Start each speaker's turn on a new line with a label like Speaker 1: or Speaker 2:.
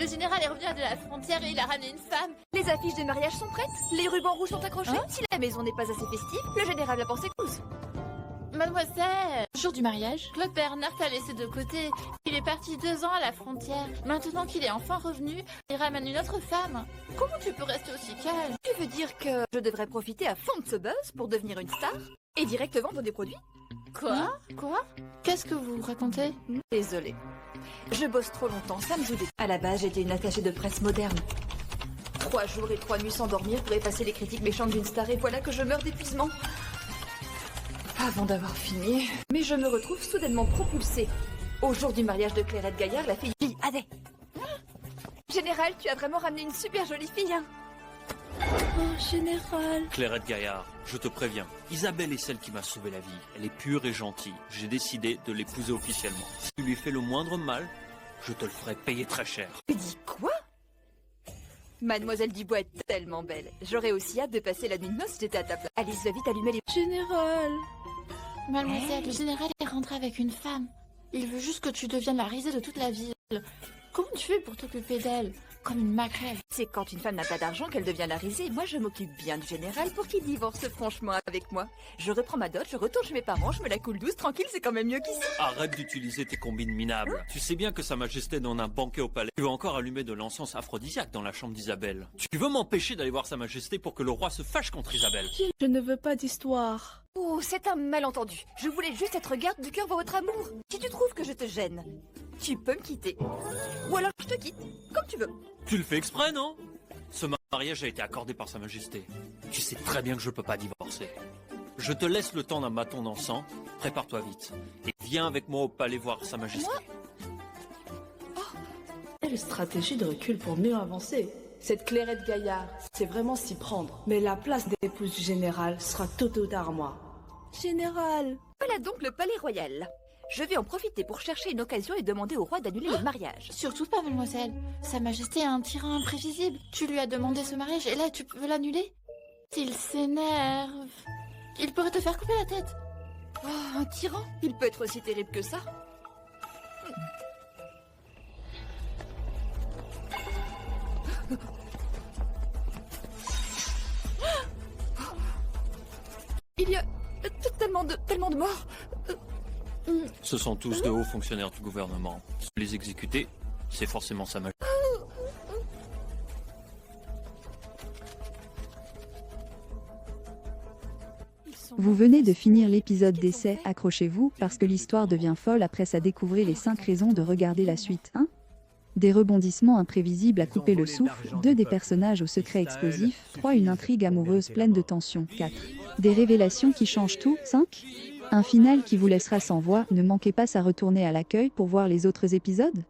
Speaker 1: Le général est revenu de la frontière et il a ramené une femme.
Speaker 2: Les affiches de mariage sont prêtes. Les rubans rouges sont accrochés.
Speaker 1: Hein?
Speaker 2: Si la maison n'est pas assez festive, le général va penser cause.
Speaker 1: Mademoiselle,
Speaker 3: Jour du mariage.
Speaker 1: Claude Bernard t'a laissé de côté. Il est parti 2 ans à la frontière. Maintenant qu'il est enfin revenu, il ramène une autre femme. Comment tu peux rester aussi calme?
Speaker 2: Tu veux dire que je devrais profiter à fond de ce buzz pour devenir une star et direct vendre des produits?
Speaker 1: Quoi? Quoi? Qu'est-ce que vous racontez?
Speaker 2: Désolée. Je bosse trop longtemps, ça me joue des... À la base, j'étais une attachée de presse moderne. 3 jours et 3 nuits sans dormir pour effacer les critiques méchantes d'une star et voilà que je meurs d'épuisement. Avant d'avoir fini, mais je me retrouve soudainement propulsée. Au jour du mariage de Clairette Gaillard, la fille Adé. Général, tu as vraiment ramené une super jolie fille, hein?
Speaker 3: Oh, général.
Speaker 4: Clairette Gaillard, je te préviens, Isabelle est celle qui m'a sauvé la vie. Elle est pure et gentille. J'ai décidé de l'épouser officiellement. Si tu lui fais le moindre mal, je te le ferai payer très cher.
Speaker 2: Tu dis quoi? Mademoiselle Dubois est tellement belle. J'aurais aussi hâte de passer la nuit de noces si j'étais à ta place. Alice va vite allumer les...
Speaker 3: Général.
Speaker 1: Mademoiselle, le général est rentré avec une femme. Il veut juste que tu deviennes la risée de toute la ville. Comment tu fais pour t'occuper d'elle? Comme une maquerelle.
Speaker 2: C'est quand une femme n'a pas d'argent qu'elle devient la risée. Moi, je m'occupe bien du général pour qu'il divorce franchement avec moi. Je reprends ma dot, je retourne chez mes parents, je me la coule douce, tranquille, c'est quand même mieux qu'ici.
Speaker 4: Arrête d'utiliser tes combines minables. Tu sais bien que Sa Majesté donne un banquet au palais. Tu veux encore allumer de l'encens aphrodisiaque dans la chambre d'Isabelle. Tu veux m'empêcher d'aller voir Sa Majesté pour que le roi se fâche contre Isabelle.
Speaker 3: Je ne veux pas d'histoire.
Speaker 2: Oh, c'est un malentendu. Je voulais juste être garde du cœur pour votre amour. Si tu trouves que je te gêne, tu peux me quitter. Ou alors je te quitte, comme tu veux.
Speaker 4: Tu le fais exprès, non? Ce mariage a été accordé par Sa Majesté. Tu sais très bien que je peux pas divorcer. Je te laisse le temps d'un bâton d'encens. Prépare-toi vite. Et viens avec moi au palais voir Sa Majesté.
Speaker 5: Quelle stratégie de recul pour mieux avancer? Cette Clairette Gaillard, c'est vraiment s'y prendre. Mais la place d'épouse du général sera tout au tard à moi.
Speaker 3: Général.
Speaker 2: Voilà donc le palais royal. Je vais en profiter pour chercher une occasion et demander au roi d'annuler le mariage.
Speaker 1: Surtout pas, mademoiselle. Sa Majesté est un tyran imprévisible. Tu lui as demandé ce mariage et là, tu peux l'annuler? S'il s'énerve, il pourrait te faire couper la tête.
Speaker 2: Oh, un tyran? Il peut être aussi terrible que ça? Il y a tellement de morts.
Speaker 4: Ce sont tous de hauts fonctionnaires du gouvernement. Les exécuter, c'est forcément Sa Majesté.
Speaker 6: Vous venez de finir l'épisode d'essai, accrochez-vous, parce que l'histoire devient folle après ça. Découvrez les 5 raisons de regarder la suite. 1. Des rebondissements imprévisibles à couper le souffle. 2. Des personnages aux secrets explosifs. 3. Une intrigue amoureuse pleine de tension. 4. Des révélations qui changent tout. 5. Un final qui vous laissera sans voix. Ne manquez pas à retourner à l'accueil pour voir les autres épisodes.